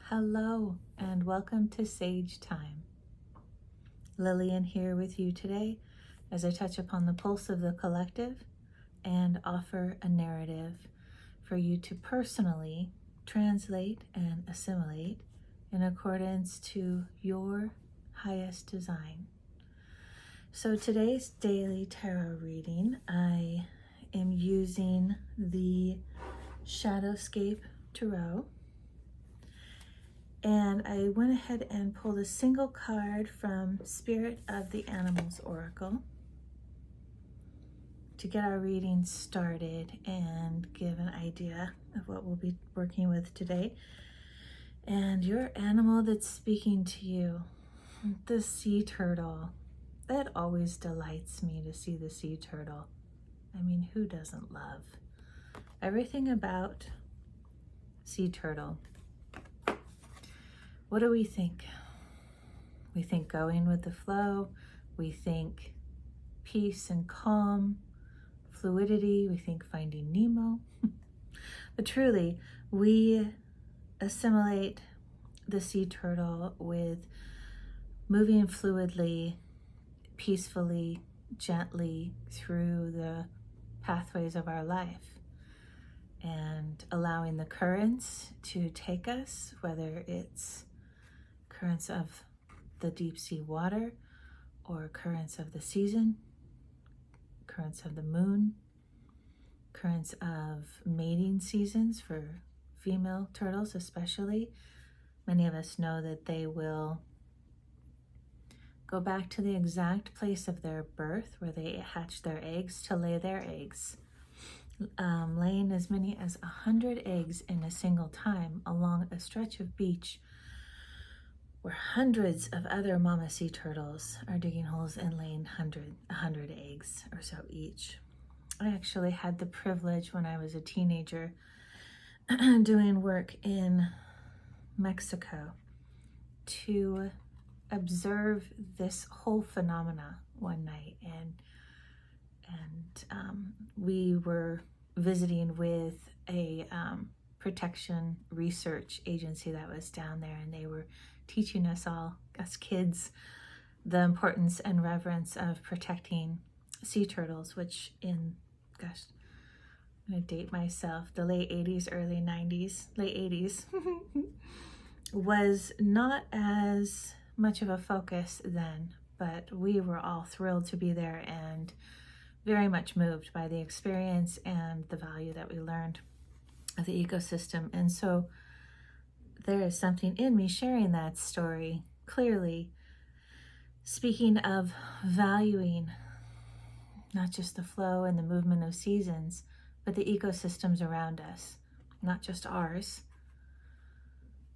Hello and welcome to Sage Thyme. Lillian here with you today as I touch upon the pulse of the collective and offer a narrative for you to personally translate and assimilate in accordance to your highest design. So today's daily tarot reading, I am using the Shadowscape tarot. And I went ahead and pulled a single card from Spirit of the Animals Oracle to get our reading started and give an idea of what we'll be working with today. And your animal that's speaking to you, the sea turtle. That always delights me to see the sea turtle. I mean, who doesn't love everything about sea turtle? What do we think? We think going with the flow. We think peace and calm, fluidity. We think finding Nemo. But truly, we assimilate the sea turtle with moving fluidly, peacefully, gently through the pathways of our life and allowing the currents to take us, whether it's currents of the deep sea water or currents of the season, currents of the moon, currents of mating seasons for female turtles especially. Many of us know that they will go back to the exact place of their birth where they hatch their eggs to lay their eggs, laying as many as 100 eggs in a single time along a stretch of beach where hundreds of other mama sea turtles are digging holes and laying 100 eggs or so each. I actually had the privilege when I was a teenager doing work in Mexico to observe this whole phenomena one night, and we were visiting with a protection research agency that was down there, and they were teaching us kids, the importance and reverence of protecting sea turtles, which I'm gonna date myself, the late 80s, early 90s, late 80s, was not as much of a focus then, but we were all thrilled to be there and very much moved by the experience and the value that we learned of the ecosystem. And so there is something in me sharing that story, clearly speaking of valuing not just the flow and the movement of seasons, but the ecosystems around us, not just ours,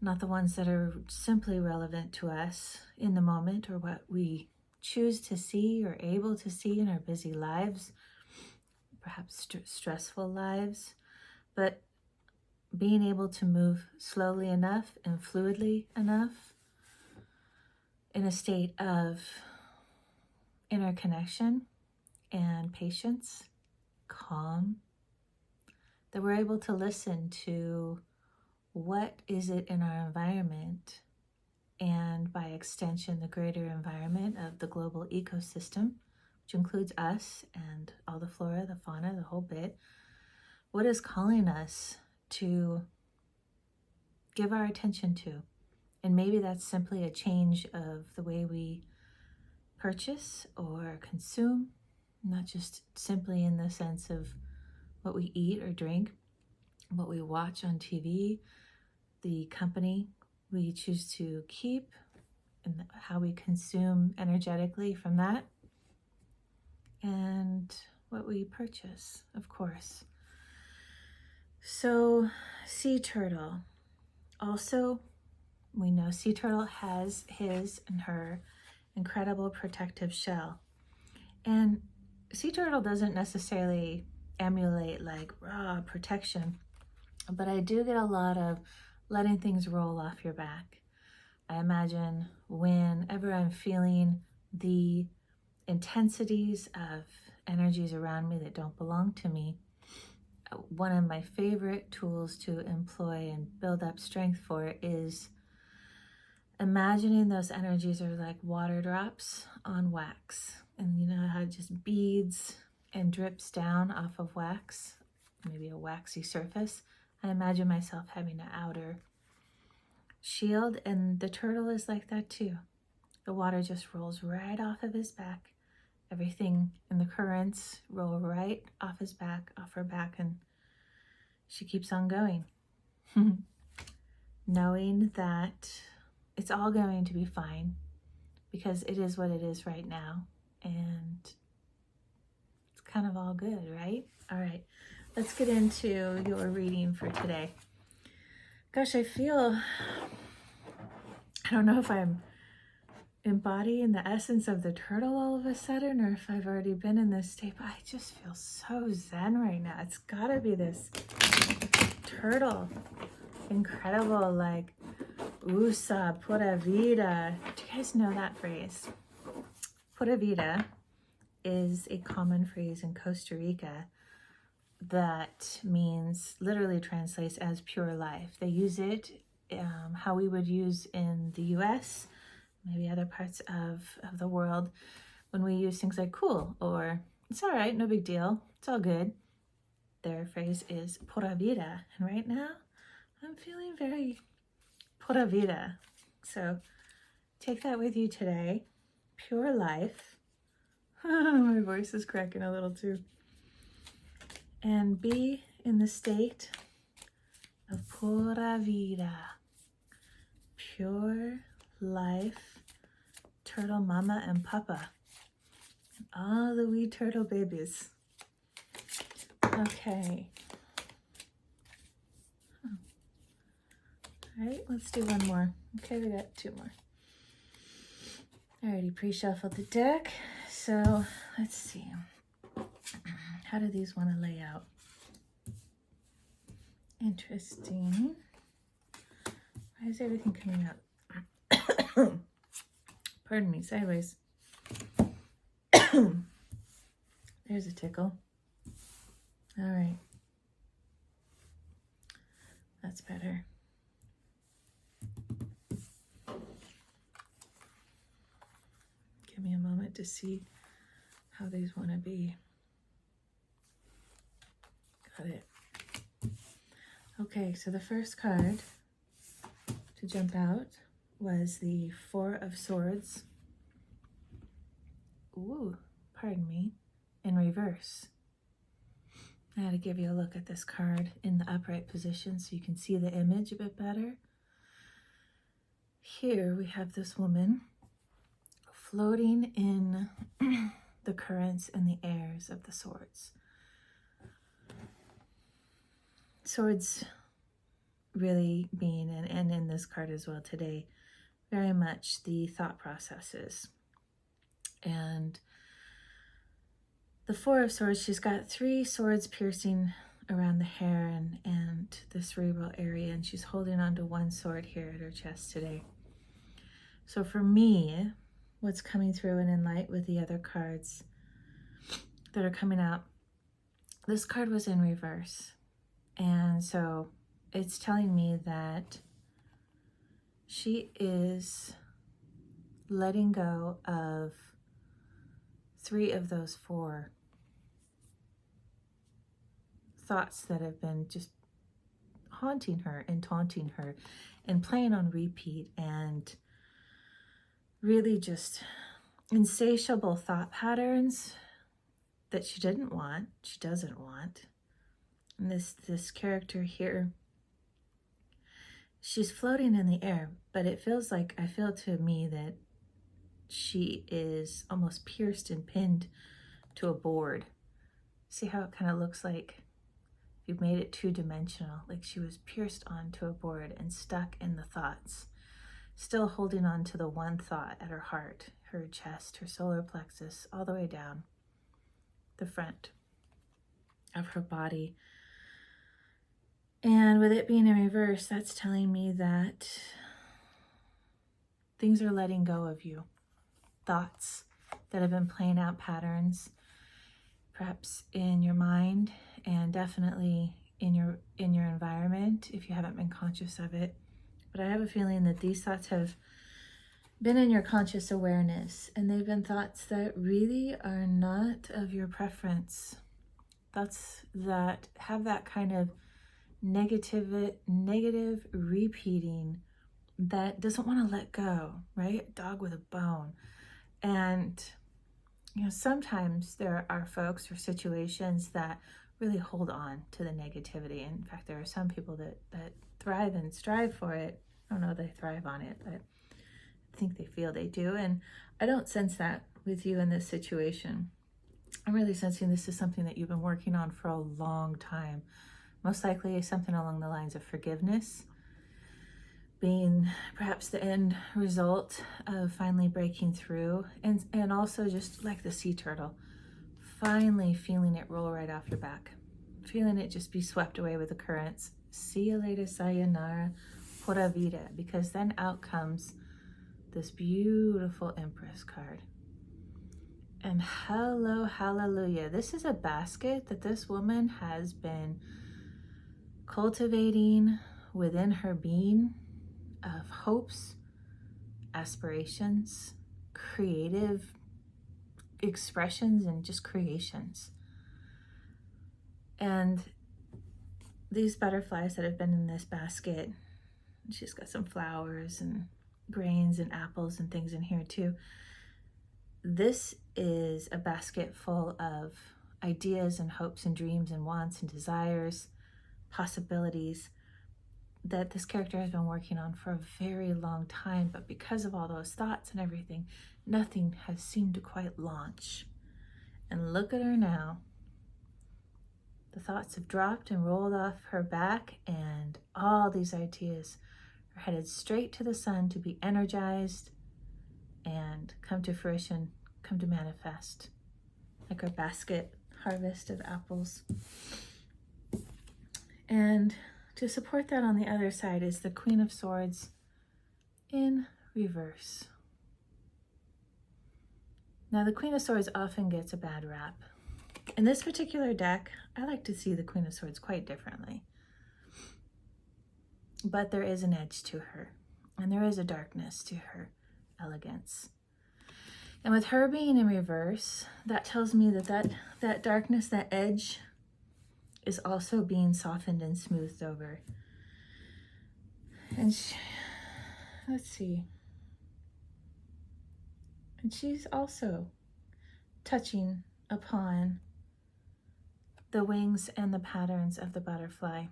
not the ones that are simply relevant to us in the moment or what we choose to see or able to see in our busy lives, perhaps stressful lives, but being able to move slowly enough and fluidly enough in a state of inner connection and patience, calm, that we're able to listen to what is it in our environment, and by extension the greater environment of the global ecosystem, which includes us and all the flora, the fauna, the whole bit. What is calling us to give our attention to? And maybe that's simply a change of the way we purchase or consume, not just simply in the sense of what we eat or drink, what we watch on TV, the company we choose to keep, and how we consume energetically from that, and what we purchase, of course. So, sea turtle. Also, we know sea turtle has his and her incredible protective shell. And sea turtle doesn't necessarily emulate like raw protection, but I do get a lot of letting things roll off your back. I imagine whenever I'm feeling the intensities of energies around me that don't belong to me, one of my favorite tools to employ and build up strength for is imagining those energies are like water drops on wax. And you know how it just beads and drips down off of wax, maybe a waxy surface. I imagine myself having an outer shield, and the turtle is like that too. The water just rolls right off of his back. Everything in the currents roll right off his back, off her back, and she keeps on going. Knowing that it's all going to be fine because it is what it is right now, and it's kind of all good, right? All right, let's get into your reading for today. Gosh, I don't know if I'm embodying the essence of the turtle all of a sudden, or if I've already been in this state, but I just feel so zen right now. It's gotta be this turtle. Incredible, like, Usa, Pura Vida. Do you guys know that phrase? Pura Vida is a common phrase in Costa Rica that means, literally translates as pure life. They use it how we would use in the US, maybe other parts of the world, when we use things like cool or it's all right, no big deal, it's all good. Their phrase is Pura Vida. And right now, I'm feeling very Pura Vida. So take that with you today. Pure life. My voice is cracking a little too. And be in the state of Pura Vida. Pure life, turtle mama and papa, and all the wee turtle babies. Okay. All right, let's do one more. Okay, we got two more. I already pre-shuffled the deck, so let's see. How do these want to lay out? Interesting. Why is everything coming out? Pardon me, sideways. There's a tickle. All right. That's better. Give me a moment to see how these want to be. Got it. Okay, so the first card to jump out was the Four of Swords. Ooh, pardon me, in reverse. I had to give you a look at this card in the upright position so you can see the image a bit better. Here we have this woman floating in the currents and the airs of the swords. Swords really being, and in this card as well today, very much the thought processes. And the Four of Swords, she's got 3 swords piercing around the hair and the cerebral area, and she's holding onto one sword here at her chest today. So for me, what's coming through and in light with the other cards that are coming out, this card was in reverse. And so it's telling me that she is letting go of 3 of those 4 thoughts that have been just haunting her and taunting her and playing on repeat, and really just insatiable thought patterns that she doesn't want. And this character here, she's floating in the air, but I feel to me that she is almost pierced and pinned to a board. See how it kind of looks like if you've made it 2-dimensional, like she was pierced onto a board and stuck in the thoughts, still holding on to the one thought at her heart, her chest, her solar plexus, all the way down the front of her body. And with it being in reverse, that's telling me that things are letting go of you. Thoughts that have been playing out patterns, perhaps in your mind and definitely in your environment if you haven't been conscious of it. But I have a feeling that these thoughts have been in your conscious awareness, and they've been thoughts that really are not of your preference. Thoughts that have that kind of negative repeating that doesn't want to let go, right? Dog with a bone. And sometimes there are folks or situations that really hold on to the negativity. In fact, there are some people that thrive and strive for it. I don't know if they thrive on it, but I think they feel they do. And I don't sense that with you in this situation. I'm really sensing this is something that you've been working on for a long time. Most likely something along the lines of forgiveness being perhaps the end result of finally breaking through, and also just like the sea turtle, finally feeling it roll right off your back, feeling it just be swept away with the currents. See you later, sayonara, pura vida, because then out comes this beautiful Empress card. And hello, hallelujah. This is a basket that this woman has been cultivating within her being of hopes, aspirations, creative expressions, and just creations. And these butterflies that have been in this basket, she's got some flowers and grains and apples and things in here too. This is a basket full of ideas and hopes and dreams and wants and desires, possibilities that this character has been working on for a very long time, but because of all those thoughts and everything, nothing has seemed to quite launch. And look at her now. The thoughts have dropped and rolled off her back, and all these ideas are headed straight to the sun to be energized and come to fruition, come to manifest, like our basket harvest of apples. And to support that on the other side is the Queen of Swords in reverse. Now, the Queen of Swords often gets a bad rap. In this particular deck, I like to see the Queen of Swords quite differently. But there is an edge to her, and there is a darkness to her elegance. And with her being in reverse, that tells me that darkness, that edge, is also being softened and smoothed over. And let's see. And she's also touching upon the wings and the patterns of the butterfly,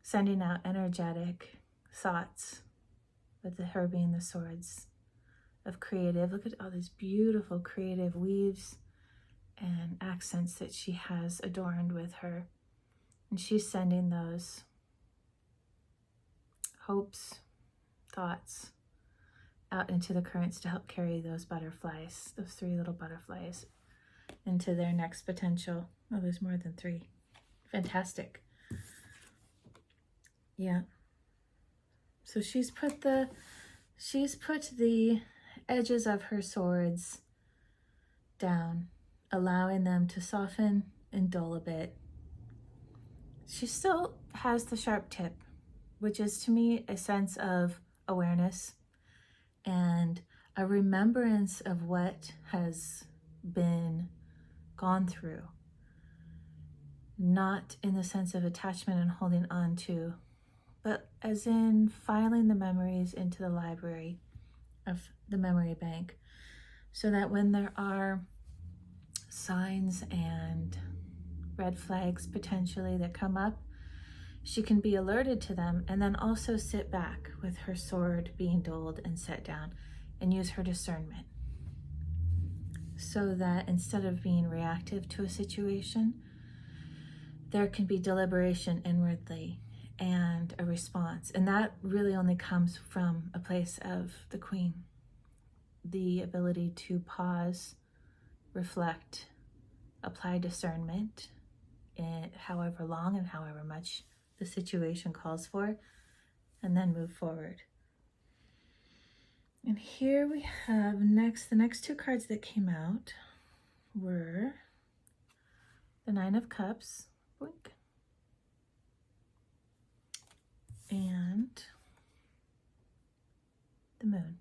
sending out energetic thoughts with her being the swords of creative. Look at all these beautiful creative weaves and accents that she has adorned with her. And she's sending those hopes, thoughts out into the currents to help carry those butterflies, those 3 little butterflies, into their next potential. Oh, there's more than 3. Fantastic. Yeah. So she's put the edges of her swords down, allowing them to soften and dull a bit. She still has the sharp tip, which is to me a sense of awareness and a remembrance of what has been gone through. Not in the sense of attachment and holding on to, but as in filing the memories into the library of the memory bank, so that when there are signs and red flags potentially that come up, she can be alerted to them and then also sit back with her sword being dulled and set down and use her discernment, so that instead of being reactive to a situation, there can be deliberation inwardly and a response. And that really only comes from a place of the Queen. The ability to pause, reflect, apply discernment, however long and however much the situation calls for, and then move forward. And here we have the next 2 cards that came out were the 9 of Cups, boink, and the Moon.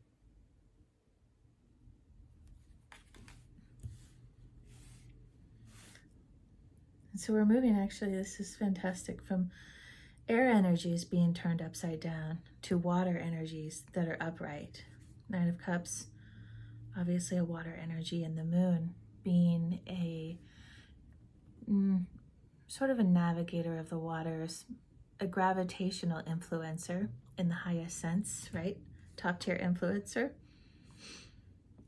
So we're moving, actually, this is fantastic, from air energies being turned upside down to water energies that are upright. Nine of Cups, obviously a water energy, and the moon being a sort of a navigator of the waters, a gravitational influencer in the highest sense, right? Top tier influencer.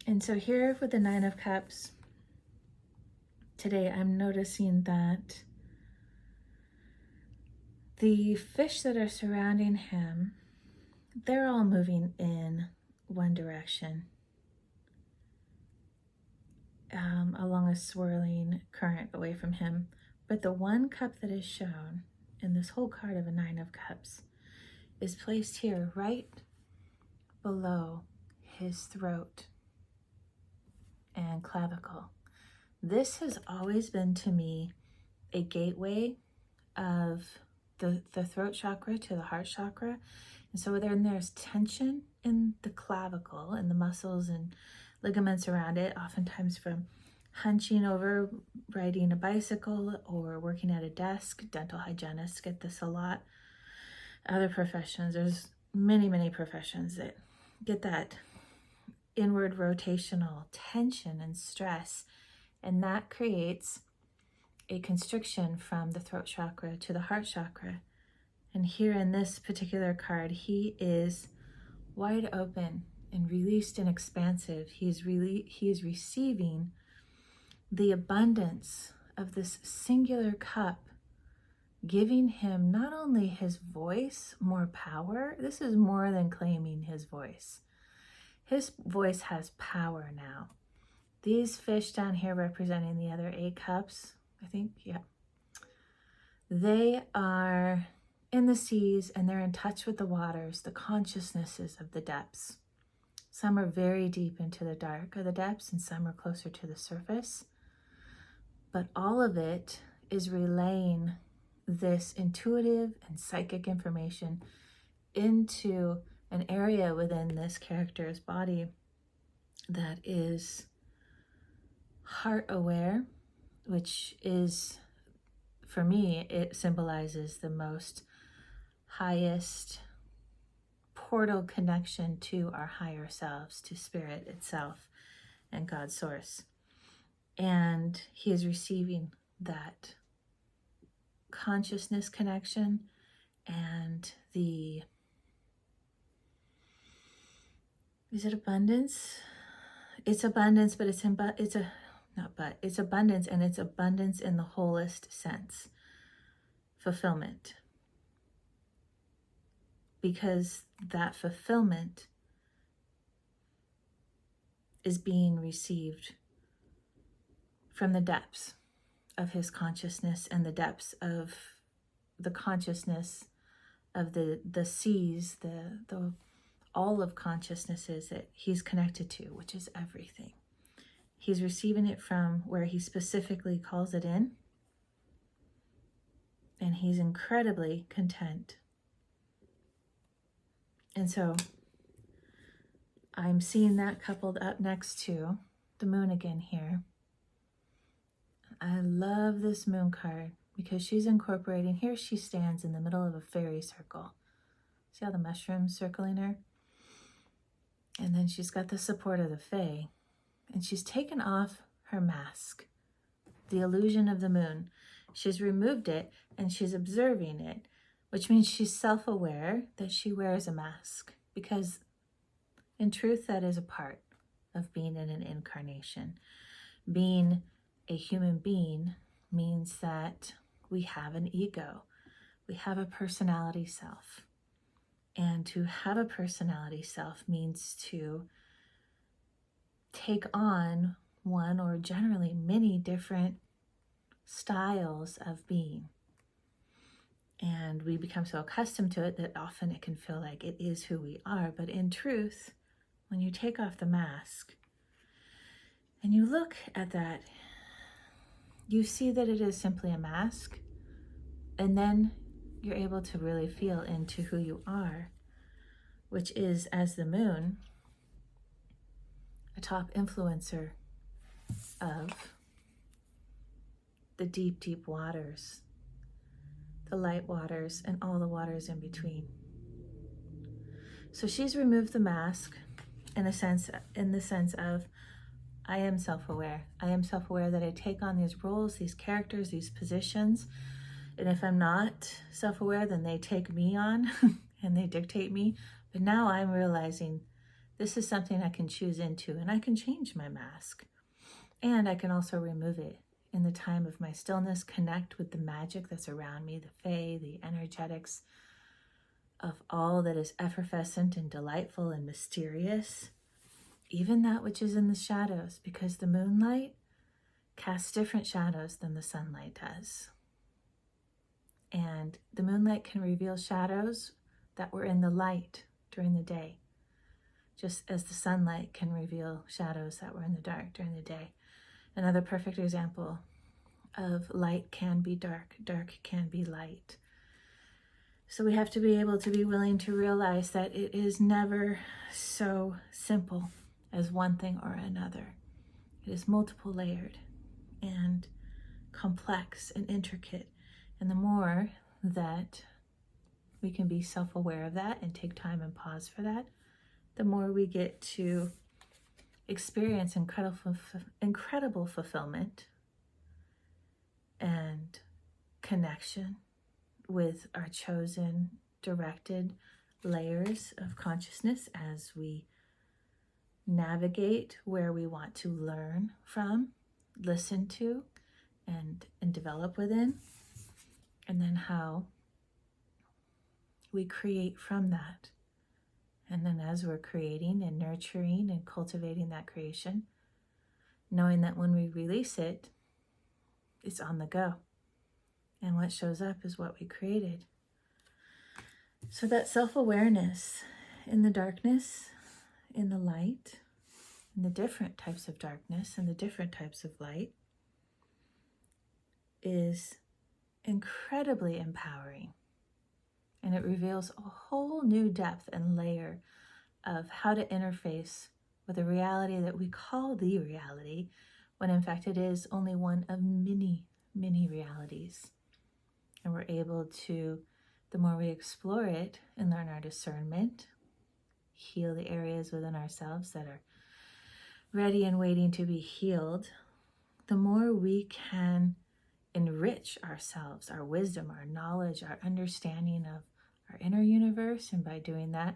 And so here with the Nine of Cups, today I'm noticing that the fish that are surrounding him, they're all moving in one direction, along a swirling current away from him. But the one cup that is shown in this whole card of a Nine of Cups is placed here right below his throat and clavicle. This has always been to me a gateway of the throat chakra to the heart chakra. And so then there's tension in the clavicle and the muscles and ligaments around it, oftentimes from hunching over, riding a bicycle, or working at a desk. Dental hygienists get this a lot. Other professions, there's many professions that get that inward rotational tension and stress, and that creates a constriction from the throat chakra to the heart chakra. And here in this particular card, he is wide open and released and expansive. He is receiving the abundance of this singular cup, giving him not only his voice more power. This is more than claiming his voice. His voice has power now. These fish down here representing the other 8 cups, I think, yeah. They are in the seas and they're in touch with the waters, the consciousnesses of the depths. Some are very deep into the dark of the depths and some are closer to the surface. But all of it is relaying this intuitive and psychic information into an area within this character's body that is heart aware, which is, for me, it symbolizes the most highest portal connection to our higher selves, to spirit itself and God's source. And he is receiving that consciousness connection and the, is it abundance? It's abundance, but it's abundance, and it's abundance in the wholest sense. Fulfillment. Because that fulfillment is being received from the depths of his consciousness and the depths of the consciousness of the seas, the all of consciousnesses that he's connected to, which is everything. He's receiving it from where he specifically calls it in, and he's incredibly content. And so I'm seeing that coupled up next to the moon again here. I love this moon card because she's incorporating, here she stands in the middle of a fairy circle. See how the mushrooms circling her? And then she's got the support of the fae. And she's taken off her mask, the illusion of the moon. She's removed it and she's observing it, which means she's self-aware that she wears a mask, because in truth, that is a part of being in an incarnation. Being a human being means that we have an ego. We have a personality self. And to have a personality self means to take on one, or generally many, different styles of being. And we become so accustomed to it that often it can feel like it is who we are. But in truth, when you take off the mask and you look at that, you see that it is simply a mask. And then you're able to really feel into who you are, which is, as the moon, a top influencer of the deep, deep waters, the light waters, and all the waters in between. So she's removed the mask in the sense of I am self-aware. I am self-aware that I take on these roles, these characters, these positions. And if I'm not self-aware, then they take me on and they dictate me. But now I'm realizing this is something I can choose into, and I can change my mask. And I can also remove it in the time of my stillness, connect with the magic that's around me, the fae, the energetics of all that is effervescent and delightful and mysterious, even that which is in the shadows, because the moonlight casts different shadows than the sunlight does. And the moonlight can reveal shadows that were in the light during the day, just as the sunlight can reveal shadows that were in the dark during the day. Another perfect example of light can be dark, dark can be light. So we have to be able to be willing to realize that it is never so simple as one thing or another. It is multiple layered and complex and intricate. And the more that we can be self-aware of that and take time and pause for that, the more we get to experience incredible fulfillment and connection with our chosen, directed layers of consciousness as we navigate where we want to learn from, listen to, and develop within, and then how we create from that. And then as we're creating and nurturing and cultivating that creation, knowing that when we release it, it's on the go. And what shows up is what we created. So that self-awareness in the darkness, in the light, in the different types of darkness and the different types of light is incredibly empowering. And it reveals a whole new depth and layer of how to interface with a reality that we call the reality, when in fact it is only one of many, many realities. And we're able to, the more we explore it and learn our discernment, heal the areas within ourselves that are ready and waiting to be healed, the more we can enrich ourselves, our wisdom, our knowledge, our understanding of our inner universe, and by doing that,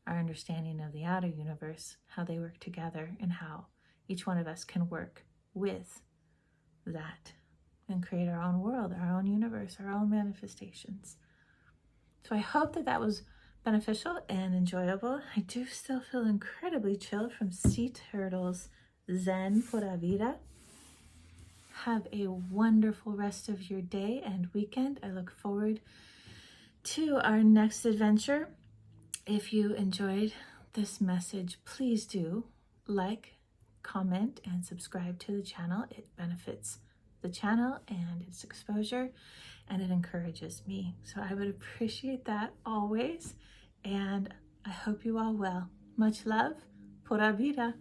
our understanding of the outer universe, how they work together, and how each one of us can work with that and create our own world, our own universe, our own manifestations. So I hope that that was beneficial and enjoyable. I do still feel incredibly chilled from Sea Turtle's Zen Pura Vida. Have a wonderful rest of your day and weekend. I look forward to our next adventure. If you enjoyed this message, please do like, comment, and subscribe to the channel. It benefits the channel and its exposure, and it encourages me. So I would appreciate that always. And I hope you all well. Much love. Pura Vida.